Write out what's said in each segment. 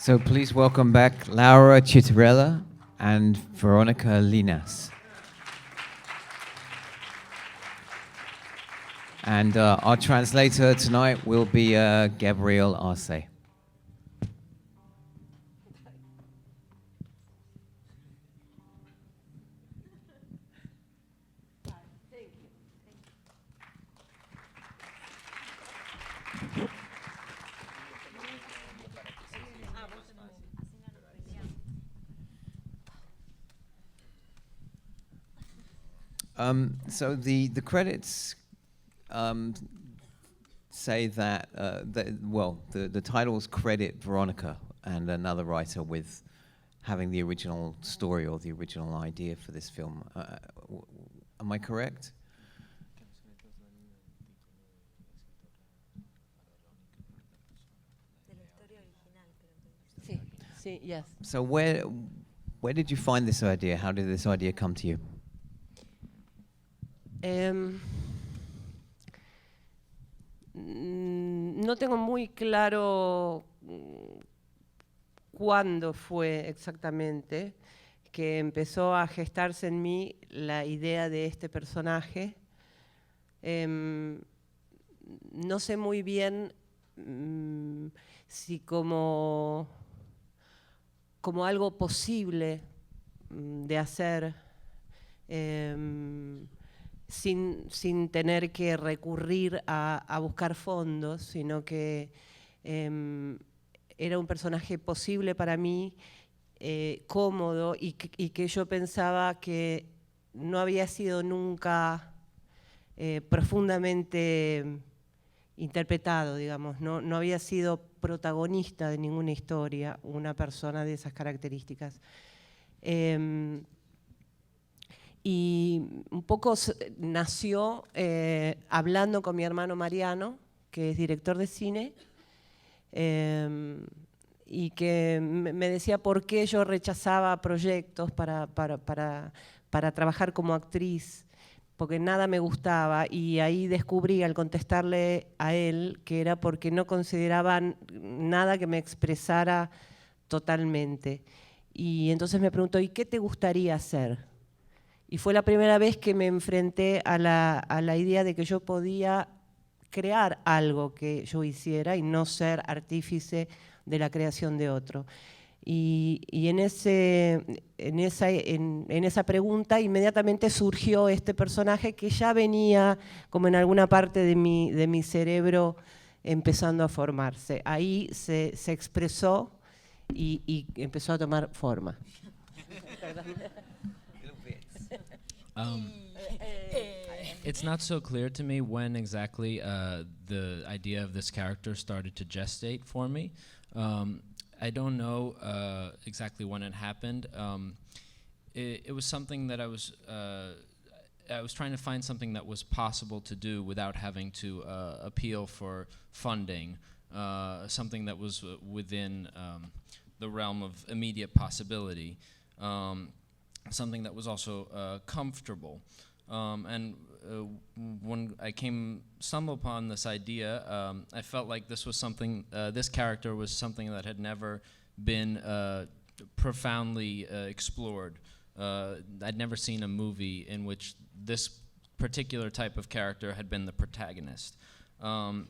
So please welcome back Laura Chitarella and Veronica Linas. And our translator tonight will be Gabriel Arce. So the credits say that, the titles credit Veronica and another writer with having the original story or the original idea for this film. Am I correct? Sí, yes. So where did you find this idea? How did this idea come to you? No tengo muy claro cuándo fue exactamente que empezó a gestarse en mí la idea de este personaje. No sé muy bien si como algo posible de hacer sin tener que recurrir a buscar fondos, sino que era un personaje posible para mí, cómodo, y que yo pensaba que no había sido nunca profundamente interpretado, digamos, no había sido protagonista de ninguna historia una persona de esas características. Y un poco nació hablando con mi hermano Mariano, que es director de cine, y que me decía por qué yo rechazaba proyectos para trabajar como actriz, porque nada me gustaba, y ahí descubrí al contestarle a él que era porque no consideraba nada que me expresara totalmente. Y entonces me preguntó, ¿y qué te gustaría hacer? Y fue la primera vez que me enfrenté a la idea de que yo podía crear algo que yo hiciera y no ser artífice de la creación de otro. Y en esa pregunta inmediatamente surgió este personaje que ya venía como en alguna parte de mi cerebro empezando a formarse. Ahí se expresó y empezó a tomar forma. It's not so clear to me when exactly the idea of this character started to gestate for me. I don't know exactly when it happened. It was something that I was trying to find something that was possible to do without having to appeal for funding, something that was within the realm of immediate possibility, something that was also comfortable. When I stumbled upon this idea, I felt like this was something, this character was something that had never been profoundly explored. I'd never seen a movie in which this particular type of character had been the protagonist. And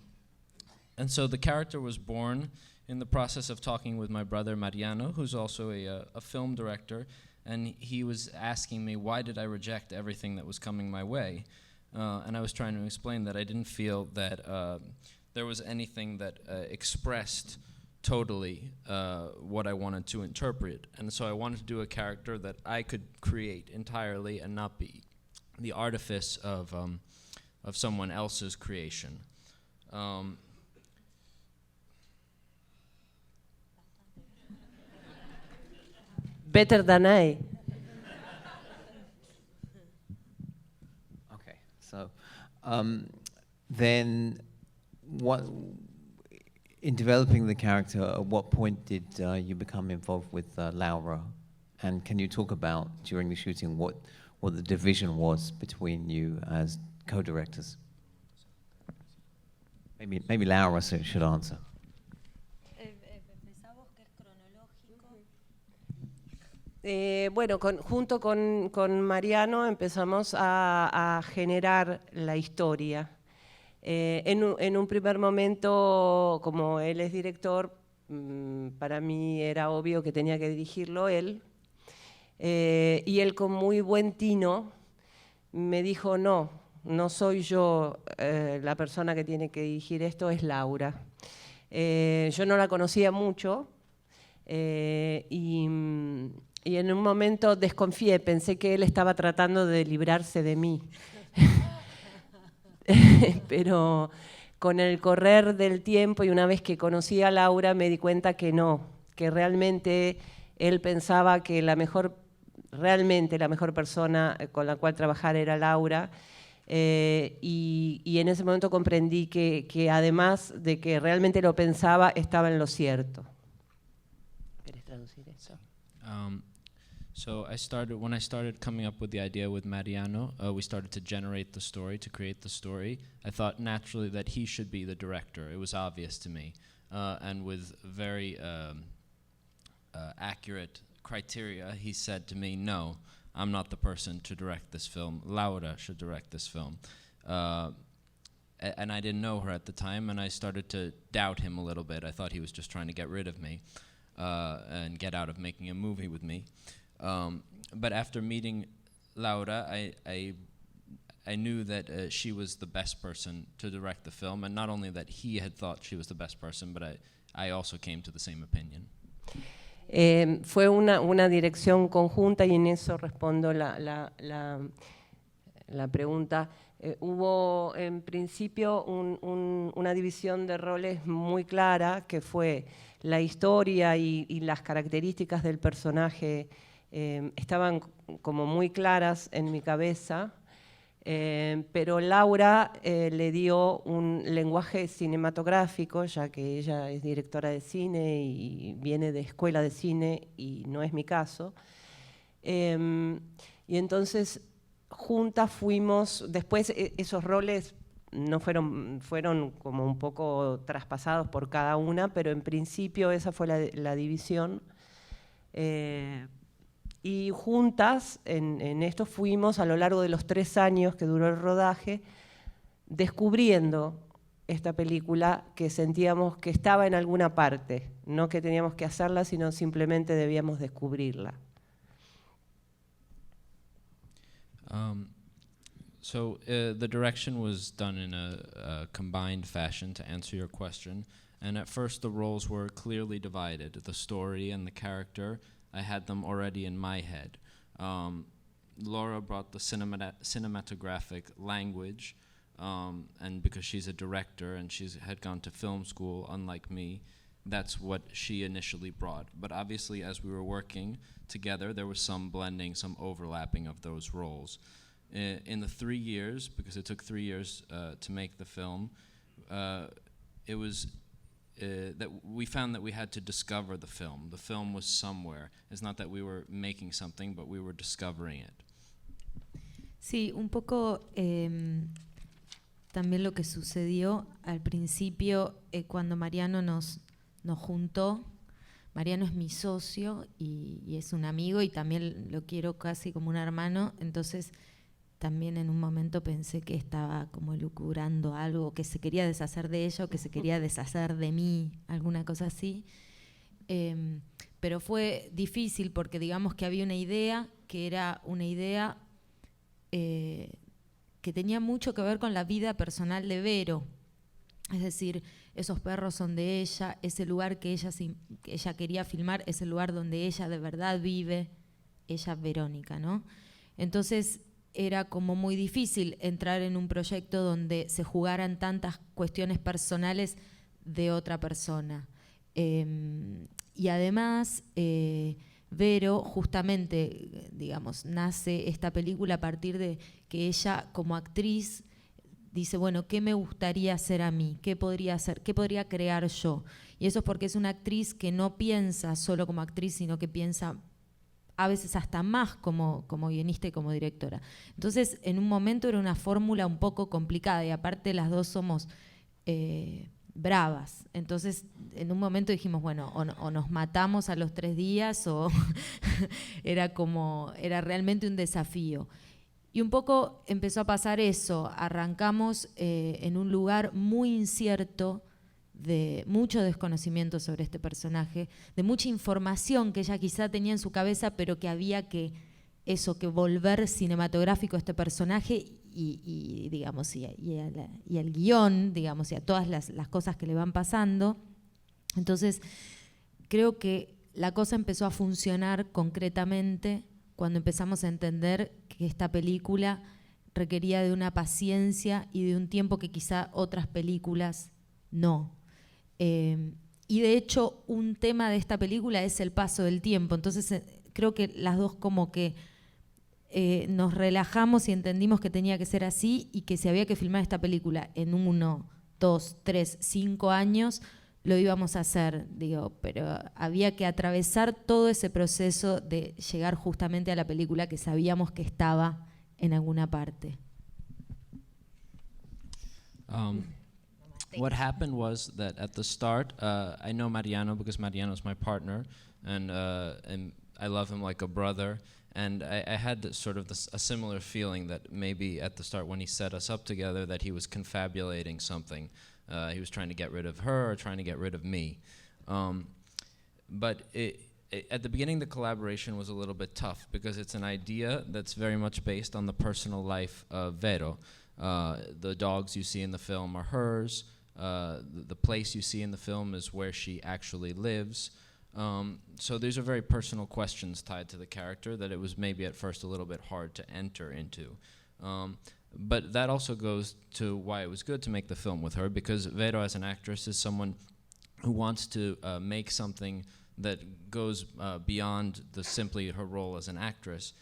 so the character was born in the process of talking with my brother Mariano, who's also a film director, and he was asking me why did I reject everything that was coming my way. And I was trying to explain that I didn't feel that there was anything that expressed totally what I wanted to interpret. And so I wanted to do a character that I could create entirely and not be the artifice of someone else's creation. Better than I. Okay, so then what, in developing the character, at what point did you become involved with Laura? And can you talk about, during the shooting, what the division was between you as co-directors? Maybe Laura should answer. Bueno, junto con Mariano empezamos a generar la historia. En un primer momento, como él es director, para mí era obvio que tenía que dirigirlo él. Y él, con muy buen tino, me dijo: no soy yo la persona que tiene que dirigir esto, es Laura. Yo no la conocía mucho y en un momento desconfié, pensé que él estaba tratando de librarse de mí. Pero con el correr del tiempo y una vez que conocí a Laura me di cuenta que no, que realmente él pensaba que realmente la mejor persona con la cual trabajar era Laura. Y en ese momento comprendí que además de que realmente lo pensaba, estaba en lo cierto. ¿Querés traducir eso? So when I started coming up with the idea with Mariano, we started to generate the story, to create the story. I thought naturally that he should be the director. It was obvious to me. And with very accurate criteria, he said to me, no, I'm not the person to direct this film. Laura should direct this film. And I didn't know her at the time, and I started to doubt him a little bit. I thought he was just trying to get rid of me and get out of making a movie with me. But after meeting Laura, I knew that she was the best person to direct the film, and not only that he had thought she was the best person, but I also came to the same opinion. Fue una dirección conjunta y en eso respondo la pregunta. Hubo en principio una división de roles muy clara, que fue la historia y las características del personaje estaban como muy claras en mi cabeza, pero Laura le dio un lenguaje cinematográfico, ya que ella es directora de cine y viene de escuela de cine y no es mi caso. Y entonces juntas fuimos, después esos roles no fueron como un poco traspasados por cada una, pero en principio esa fue la división. Y juntas en esto fuimos a lo largo de los 3 años que duró el rodaje, descubriendo esta película que sentíamos que estaba en alguna parte, no que teníamos que hacerla, sino simplemente debíamos descubrirla. So the direction was done in a combined fashion, to answer your question. And at first the roles were clearly divided. The story and the character, I had them already in my head. Laura brought the cinematographic language, and because she's a director and she had gone to film school, unlike me, that's what she initially brought. But obviously, as we were working together, there was some blending, some overlapping of those roles. In the 3 years, because it took 3 years to make the film, it was that we found that we had to discover the film. The film was somewhere. It's not that we were making something, but we were discovering it. Sí, un poco también lo que sucedió al principio cuando Mariano nos juntó. Mariano es mi socio y es un amigo y también lo quiero casi como un hermano, entonces también en un momento pensé que estaba como lucubrando algo, que se quería deshacer de ella o que se quería deshacer de mí, alguna cosa así. Pero fue difícil porque digamos que había una idea que era una idea que tenía mucho que ver con la vida personal de Vero. Es decir, esos perros son de ella, ese lugar que ella quería filmar es el lugar donde ella de verdad vive, ella Verónica, ¿no? Entonces era como muy difícil entrar en un proyecto donde se jugaran tantas cuestiones personales de otra persona. Y además, Vero justamente, digamos, nace esta película a partir de que ella como actriz dice, bueno, ¿qué me gustaría hacer a mí? ¿Qué podría hacer? ¿Qué podría crear yo? Y eso es porque es una actriz que no piensa solo como actriz, sino que piensa a veces hasta más como guionista y como directora. Entonces, en un momento era una fórmula un poco complicada y aparte las dos somos bravas. Entonces, en un momento dijimos, bueno, o nos matamos a los 3 días o era realmente un desafío. Y un poco empezó a pasar eso, arrancamos en un lugar muy incierto, de mucho desconocimiento sobre este personaje, de mucha información que ella quizá tenía en su cabeza, pero que había que volver cinematográfico a este personaje digamos, y al guión, digamos, y a todas las cosas que le van pasando. Entonces, creo que la cosa empezó a funcionar concretamente cuando empezamos a entender que esta película requería de una paciencia y de un tiempo que quizá otras películas no. Y de hecho, un tema de esta película es el paso del tiempo. Entonces, creo que las dos como que nos relajamos y entendimos que tenía que ser así y que si había que filmar esta película en 1, 2, 3, 5 años, lo íbamos a hacer, digo, pero había que atravesar todo ese proceso de llegar justamente a la película que sabíamos que estaba en alguna parte. What happened was that at the start, I know Mariano because Mariano's my partner, and I love him like a brother. And I had a similar feeling that maybe at the start when he set us up together that he was confabulating something. He was trying to get rid of her or trying to get rid of me. But at the beginning, the collaboration was a little bit tough because it's an idea that's very much based on the personal life of Vero. The dogs you see in the film are hers. The place you see in the film is where she actually lives. So these are very personal questions tied to the character that it was maybe at first a little bit hard to enter into. But that also goes to why it was good to make the film with her, because Vero as an actress is someone who wants to make something that goes beyond simply her role as an actress.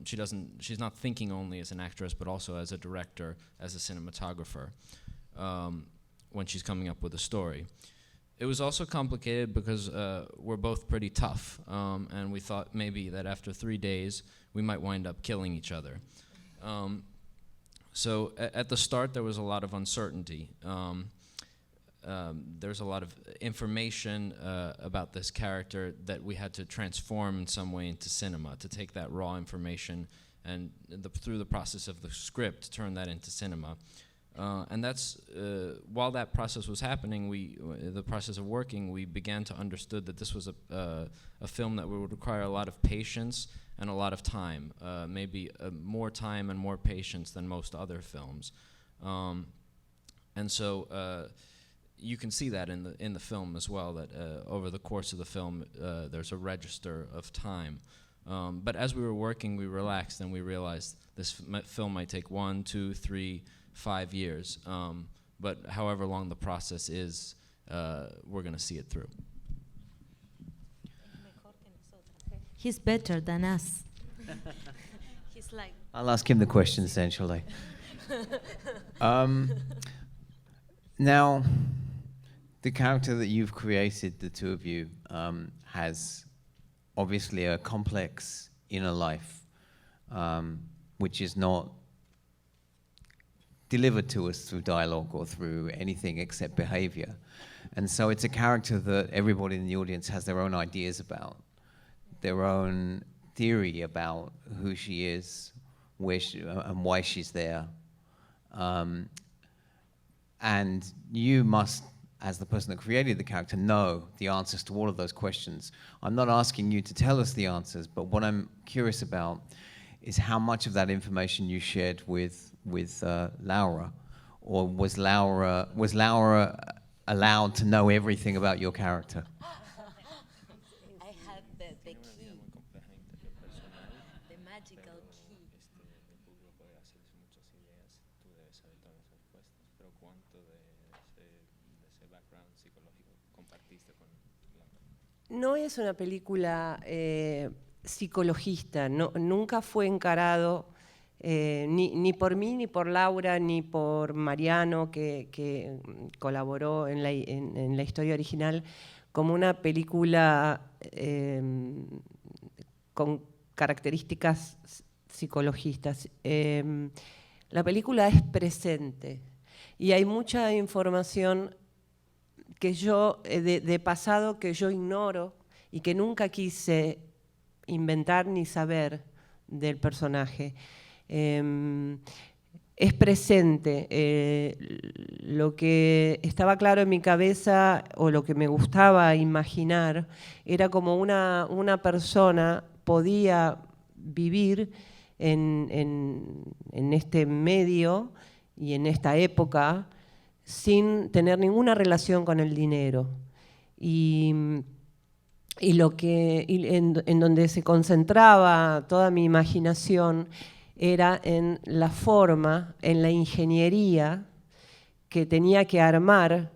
She's not thinking only as an actress, but also as a director, as a cinematographer, when she's coming up with a story. It was also complicated because we're both pretty tough, and we thought maybe that after 3 days we might wind up killing each other. So at the start there was a lot of uncertainty. There's a lot of information about this character that we had to transform in some way into cinema, to take that raw information and through the process of the script turn that into cinema. And that's while that process was happening, the process of working, we began to understood that this was a film that would require a lot of patience and a lot of time, maybe more time and more patience than most other films. And so you can see that in the film as well, that over the course of the film there's a register of time. But as we were working, we relaxed and we realized this film might take 1, 2, 3, 5 years, but however long the process is, we're going to see it through. He's better than us. He's like... I'll ask him the questions then, shall I? Now, the character that you've created, the two of you, has obviously a complex inner life, which is not delivered to us through dialogue or through anything except behavior. And so it's a character that everybody in the audience has their own ideas about, their own theory about who she is, where she, and why she's there. And you must, as the person that created the character, know the answers to all of those questions. I'm not asking you to tell us the answers, but what I'm curious about is how much of that information you shared with Laura, or was Laura allowed to know everything about your character? I had the key, the magical key. No es una película psicologista, no, nunca fue encarado ni por mí, ni por Laura, ni por Mariano, que colaboró en la historia original, como una película con características psicologistas. La película es presente y hay mucha información que yo, de pasado que yo ignoro y que nunca quise inventar ni saber del personaje. Es presente. Lo que estaba claro en mi cabeza o lo que me gustaba imaginar era como una persona podía vivir en este medio y en esta época sin tener ninguna relación con el dinero. Y en donde se concentraba toda mi imaginación era en la forma, en la ingeniería que tenía que armar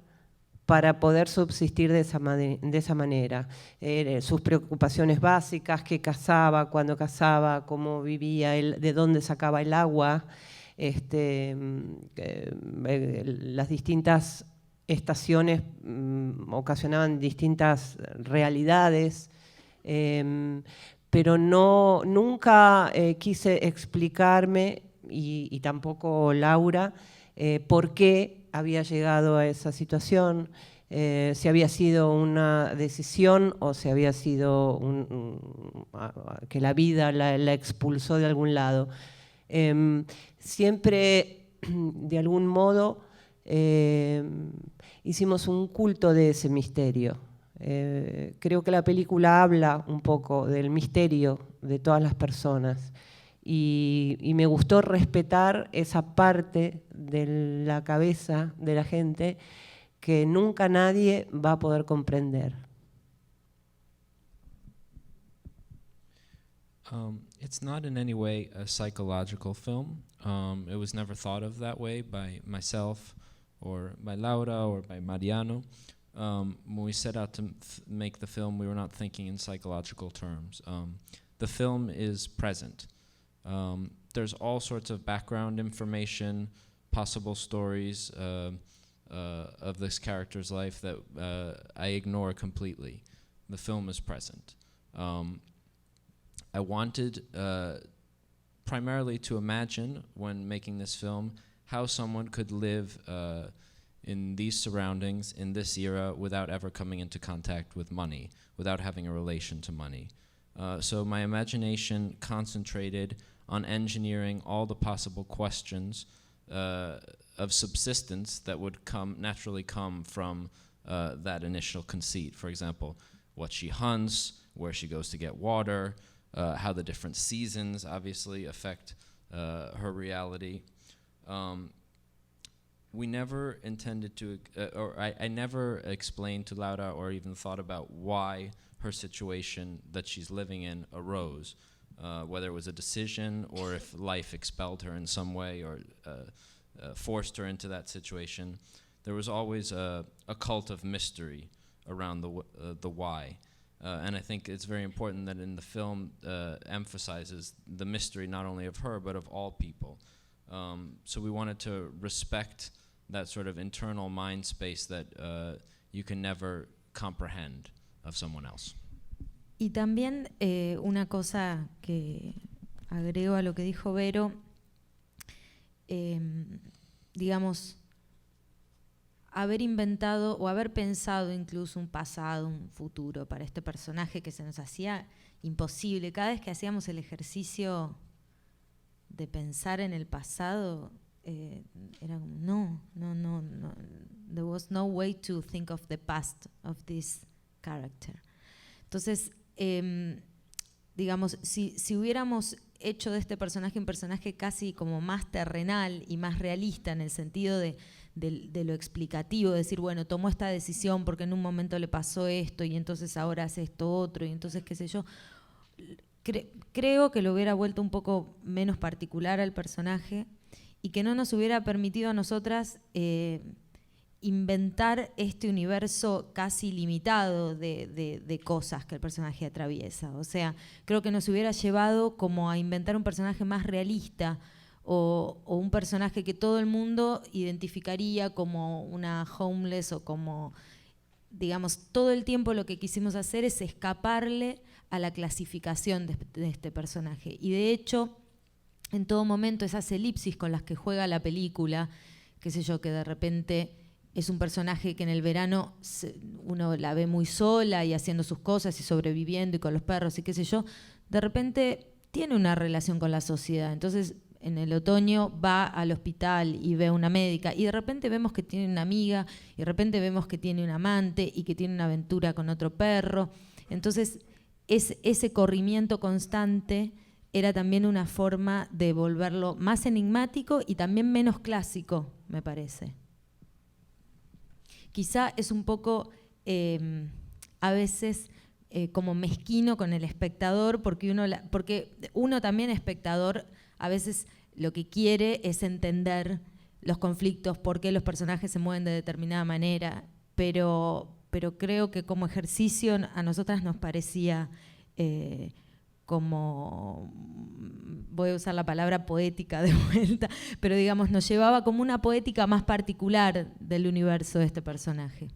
para poder subsistir de esa manera. Sus preocupaciones básicas, qué cazaba, cuándo cazaba, cómo vivía, de dónde sacaba el agua, las distintas estaciones ocasionaban distintas realidades, pero nunca quise explicarme, y tampoco Laura, por qué había llegado a esa situación, si había sido una decisión o si había sido que la vida la expulsó de algún lado. Siempre, de algún modo, hicimos un culto de ese misterio. Creo que la película habla un poco del misterio de todas las personas y me gustó respetar esa parte de la cabeza de la gente que nunca nadie va a poder comprender. It's not in any way a psychological film. It was never thought of that way by myself or by Laura or by Mariano. When we set out to make the film, we were not thinking in psychological terms. The film is present. There's all sorts of background information, possible stories of this character's life that I ignore completely. The film is present. I wanted primarily to imagine, when making this film, how someone could live in these surroundings, in this era, without ever coming into contact with money, without having a relation to money. So my imagination concentrated on engineering all the possible questions of subsistence that would naturally come from that initial conceit. For example, what she hunts, where she goes to get water, how the different seasons obviously affect her reality. We never intended to, I never explained to Laura or even thought about why her situation that she's living in arose, whether it was a decision or if life expelled her in some way or forced her into that situation. There was always a cult of mystery around the why. And I think it's very important that in the film emphasizes the mystery not only of her but of all people. So we wanted to respect that sort of internal mind space that you can never comprehend of someone else. Y también una cosa que agrego a lo que dijo Vero, digamos, haber inventado o haber pensado incluso un pasado, un futuro para este personaje que se nos hacía imposible. Cada vez que hacíamos el ejercicio de pensar en el pasado, era como, no. There was no way to think of the past of this character. Entonces, digamos, si hubiéramos hecho de este personaje un personaje casi como más terrenal y más realista en el sentido de lo explicativo, decir, bueno, tomó esta decisión porque en un momento le pasó esto y entonces ahora hace esto otro y entonces qué sé yo, creo que lo hubiera vuelto un poco menos particular al personaje y que no nos hubiera permitido a nosotras inventar este universo casi limitado de cosas que el personaje atraviesa. O sea, creo que nos hubiera llevado como a inventar un personaje más realista o un personaje que todo el mundo identificaría como una homeless o como, digamos, todo el tiempo lo que quisimos hacer es escaparle a la clasificación de este personaje. Y de hecho, en todo momento esas elipsis con las que juega la película, qué sé yo, que de repente es un personaje que en el verano uno la ve muy sola y haciendo sus cosas y sobreviviendo y con los perros y qué sé yo, de repente tiene una relación con la sociedad. Entonces, en el otoño va al hospital y ve a una médica y de repente vemos que tiene una amiga y de repente vemos que tiene un amante y que tiene una aventura con otro perro. Entonces, ese corrimiento constante era también una forma de volverlo más enigmático y también menos clásico, me parece. Quizá es un poco a veces como mezquino con el espectador, porque uno también espectador a veces lo que quiere es entender los conflictos, por qué los personajes se mueven de determinada manera, pero creo que como ejercicio a nosotras nos parecía como, voy a usar la palabra poética de vuelta, pero digamos nos llevaba como una poética más particular del universo de este personaje.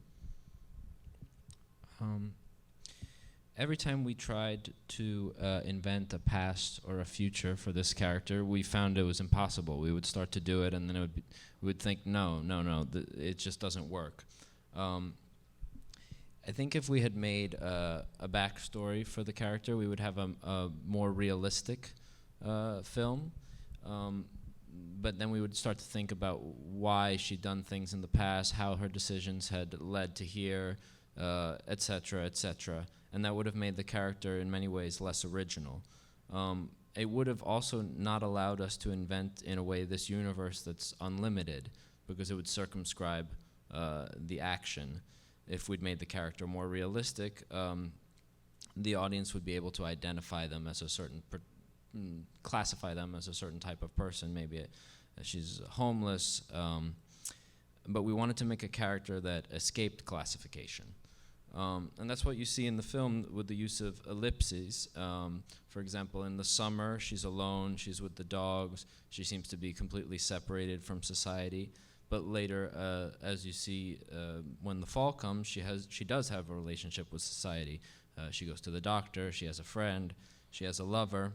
Every time we tried to invent a past or a future for this character, we found it was impossible. We would start to do it, and then we would think, no, it just doesn't work. I think if we had made a backstory for the character, we would have a more realistic film. But then we would start to think about why she'd done things in the past, how her decisions had led to here, etc., etc. And that would have made the character in many ways less original. It would have also not allowed us to invent, in a way, this universe that's unlimited, because it would circumscribe the action. If we'd made the character more realistic, the audience would be able to identify them as a certain, classify them as a certain type of person. Maybe she's homeless, but we wanted to make a character that escaped classification. And that's what you see in the film with the use of ellipses. For example, in the summer, she's alone, she's with the dogs, she seems to be completely separated from society. But later, as you see, when the fall comes, she does have a relationship with society. She goes to the doctor, she has a friend, she has a lover.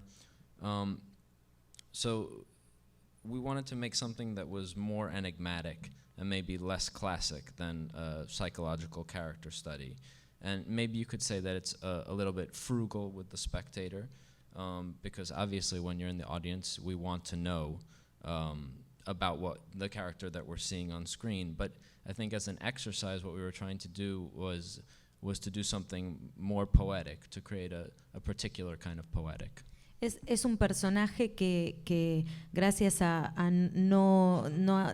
So we wanted to make something that was more enigmatic and maybe less classic than a psychological character study. And maybe you could say that it's a little bit frugal with the spectator, because obviously when you're in the audience, we want to know about what the character that we're seeing on screen. But I think as an exercise, what we were trying to do was to do something more poetic, to create a particular kind of poetic. Es un personaje que gracias a no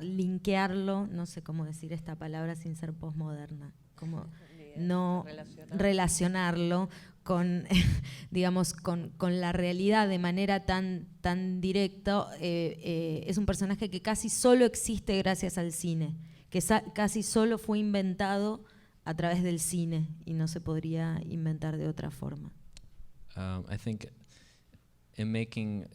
linkearlo, no sé cómo decir esta palabra sin ser posmoderna, como no relacionarlo con, digamos, con la realidad de manera tan directa, es un personaje que casi solo existe gracias al cine, que casi solo fue inventado a través del cine y no se podría inventar de otra forma. I think in making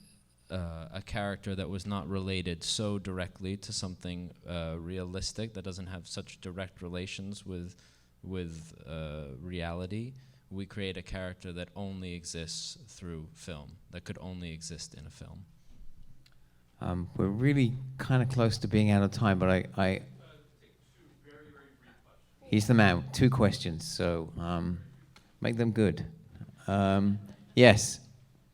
a character that was not related so directly to something realistic, that doesn't have such direct relations with reality, we create a character that only exists through film, that could only exist in a film. We're really kind of close to being out of time, but I he's the man. 2 questions, so make them good. Yes.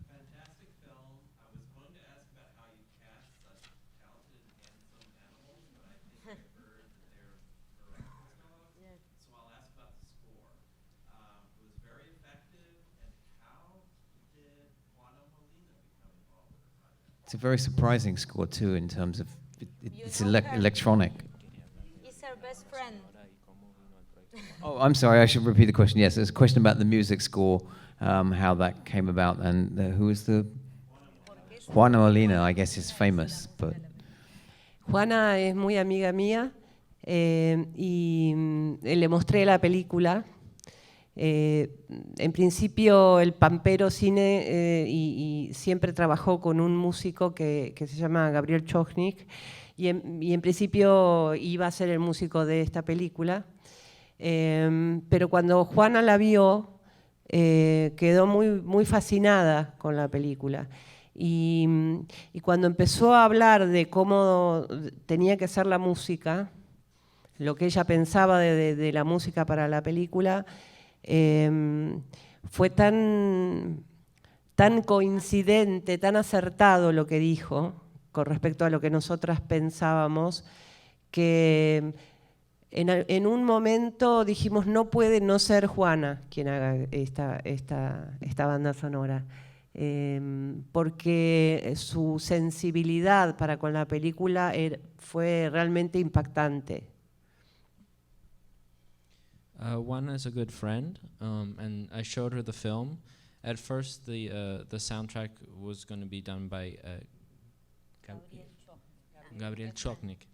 Fantastic film. I was going to ask about how you cast such talented and handsome animals, but I think I heard that they're Ferrari's dogs. So I'll ask about the score. It was very effective, and how did Juana Molina become involved with the project? It's a very surprising score too in terms of it's electronic. He's her best friend. Oh, I'm sorry, I should repeat the question. Yes, there's a question about the music score, how that came about, and who is the... Juana Molina, I guess, is famous, but... Juana es muy amiga mía y le mostré la película. En principio el Pampero Cine y siempre trabajó con un músico que se llama Gabriel Chochnik y en principio iba a ser el músico de esta película. Pero cuando Juana la vio, quedó muy fascinada con la película. Y cuando empezó a hablar de cómo tenía que ser la música, lo que ella pensaba de la música para la película, fue tan coincidente, tan acertado lo que dijo con respecto a lo que nosotras pensábamos, que en un momento dijimos, no puede no ser Juana quien haga esta banda sonora, porque su sensibilidad para con la película fue realmente impactante. Juana is a good friend, and I showed her the film. At first, the soundtrack was going to be done by Gabriel Choknik.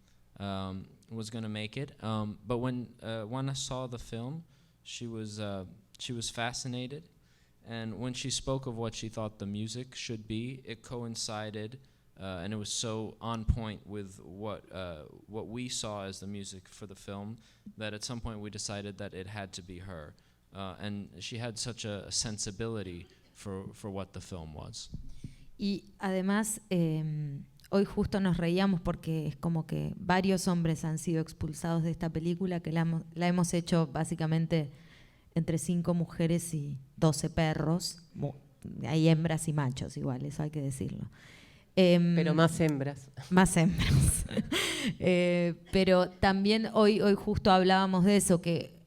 Was going to make it, but when Juana saw the film, she was fascinated, and when she spoke of what she thought the music should be, it coincided, and it was so on point with what we saw as the music for the film that at some point we decided that it had to be her, and she had such a sensibility for what the film was. Y además, hoy justo nos reíamos porque es como que varios hombres han sido expulsados de esta película, que la hemos hecho básicamente entre 5 mujeres y 12 perros. Hay hembras y machos igual, eso hay que decirlo. Pero más hembras. Más hembras. Pero también hoy justo hablábamos de eso, que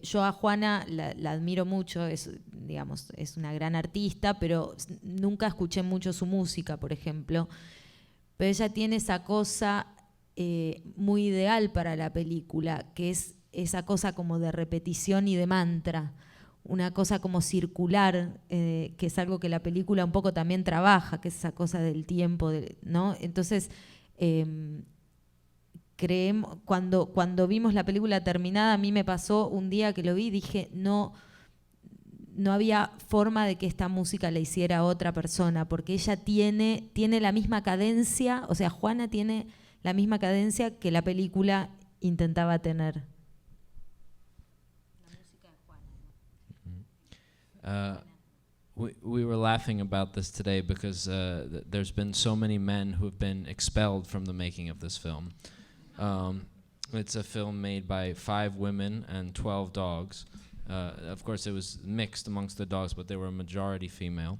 yo a Juana la admiro mucho, es una gran artista, pero nunca escuché mucho su música, por ejemplo. Pero ella tiene esa cosa muy ideal para la película, que es esa cosa como de repetición y de mantra, una cosa como circular, que es algo que la película un poco también trabaja, que es esa cosa del tiempo, ¿no? Entonces, cuando vimos la película terminada, a mí me pasó un día que lo vi, dije, no había forma de que esta música la hiciera otra persona, porque ella tiene la misma cadencia, o sea, Juana tiene la misma cadencia que la película intentaba tener. La música de Juana. We were laughing about this today because there's been so many men who have been expelled from the making of this film. It's a film made by 5 women and 12 dogs. Of course, it was mixed amongst the dogs, but they were a majority female.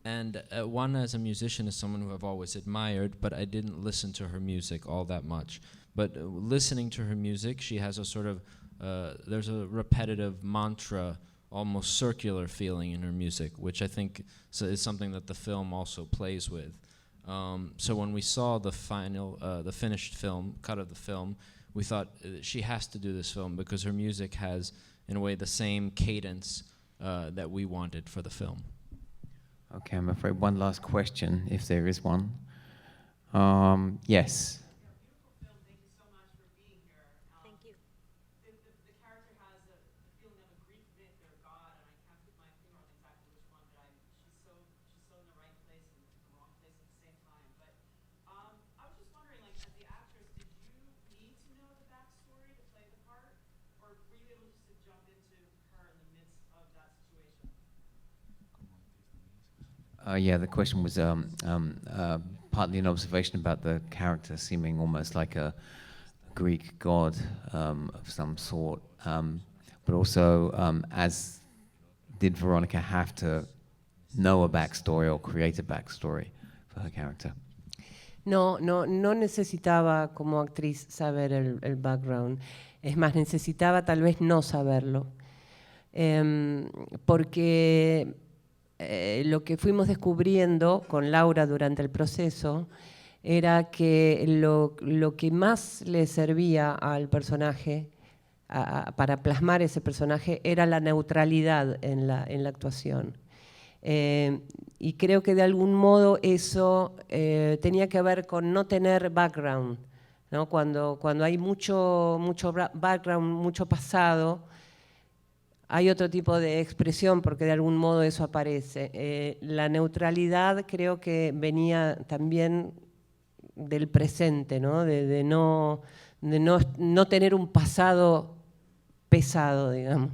And Juana, as a musician, is someone who I've always admired, but I didn't listen to her music all that much. But listening to her music, she has a sort of, there's a repetitive mantra, almost circular feeling in her music, which I think is something that the film also plays with. So when we saw the finished film, cut of the film, we thought she has to do this film because her music has, in a way, the same cadence that we wanted for the film. Okay, I'm afraid one last question, if there is one. Yes. Thank you so much for being here. Thank you. The character has a feeling of a Greek myth or god, and I can't put my finger on exactly which one, but she's so in the right place and the wrong place at the same time. But I was just wondering, like, as the actress, did you need to know the backstory to play the part, or were you able just to jump into her in the midst of that situation? Yeah, the question was partly an observation about the character seeming almost like a Greek god of some sort, but also as did Veronica have to know a backstory or create a backstory for her character? No necesitaba como actriz saber el background. Es más, necesitaba tal vez no saberlo. Porque lo que fuimos descubriendo con Laura durante el proceso era que lo que más le servía al personaje, para plasmar ese personaje, era la neutralidad en la actuación. Y creo que de algún modo eso tenía que ver con no tener background, ¿no? Cuando hay mucho background, mucho pasado, hay otro tipo de expresión porque de algún modo eso aparece. La neutralidad creo que venía también del presente, ¿no? De no tener un pasado pesado, digamos.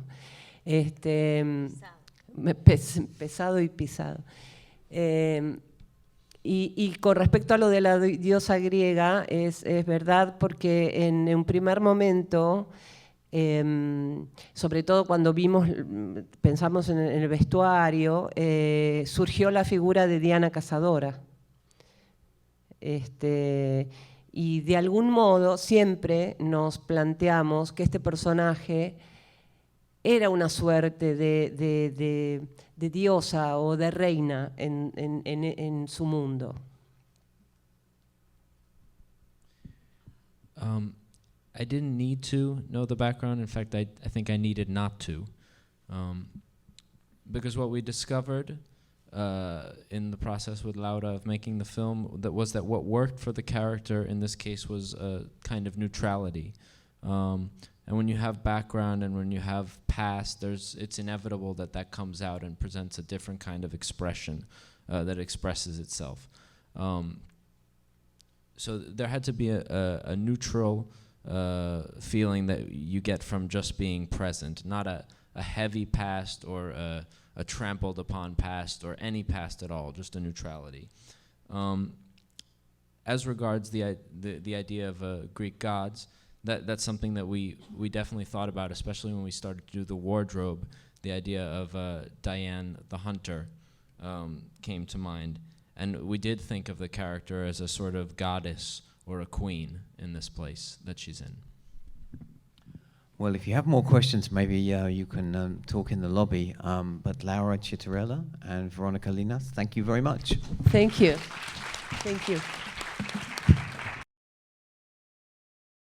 Pesado y pisado. Y con respecto a lo de la diosa griega, es verdad porque en un primer momento, sobre todo cuando pensamos en el vestuario, surgió la figura de Diana Cazadora. Y de algún modo siempre nos planteamos que este personaje era una suerte de diosa o de reina en su mundo. I didn't need to know the background. In fact, I think I needed not to. Because what we discovered in the process with Laura of making the film was that what worked for the character in this case was a kind of neutrality. And when you have background and when you have past, it's inevitable that comes out and presents a different kind of expression that expresses itself. So there had to be a neutral feeling that you get from just being present, not a heavy past or a trampled upon past or any past at all, just a neutrality. As regards the idea of Greek gods, that's something that we definitely thought about, especially when we started to do the wardrobe. The idea of Diane the Hunter came to mind. And we did think of the character as a sort of goddess or a queen in this place that she's in. Well, if you have more questions, maybe you can talk in the lobby. But Laura Chittarella and Veronica Linas, thank you very much. Thank you. Thank you.